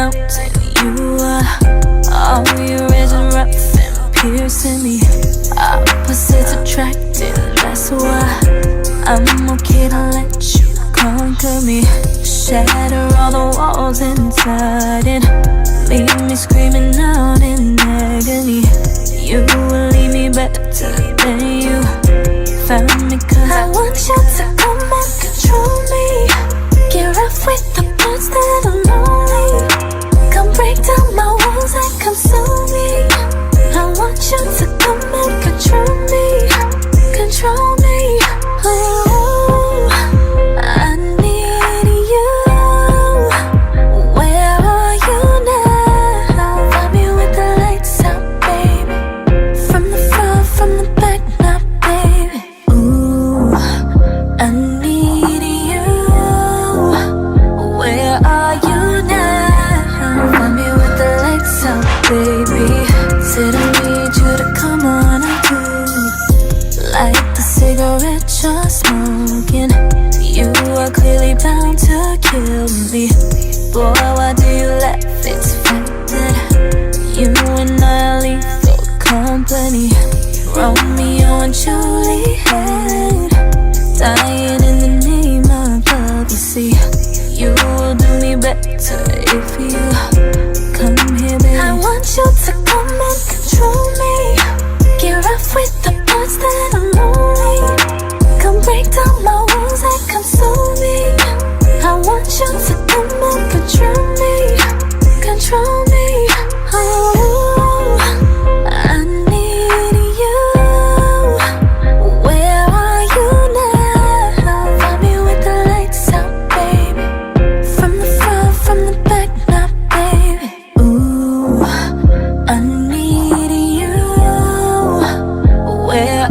mountain. You are all your edges rough and piercing me. Opposites attracting, that's why I'm okay to let you conquer me. Shatter all the walls inside and leave me screaming out in agony. You will leave me better than you found me, 'cause I want you to come and control me. Get rough with the parts that are lonely. Come break down my walls and console me. I want you to come and control me. Control me. Oh, I need you. Where are you now? Find me with the lights out, baby. From the front, from the back, now, baby. Ooh, I need you. Where are you now? Find me with the lights out, baby. Said I need you to come on and do like the cigarette you're smoking. You are clearly bound to kill me. Boy, why do you laugh? It's fact that you and I are lethal company. Romeo and Juliet, dying in the name of love. You see, you will do me better if you come here, baby. I want you to come and control me. Get rough with the parts that are lonely. Come break down my walls and console me. I want you to come and control me. Control me. Oh, I need you. Where are you now? Find me with the lights out, baby. From the front, from the back, now, baby. Ooh, I need you. Where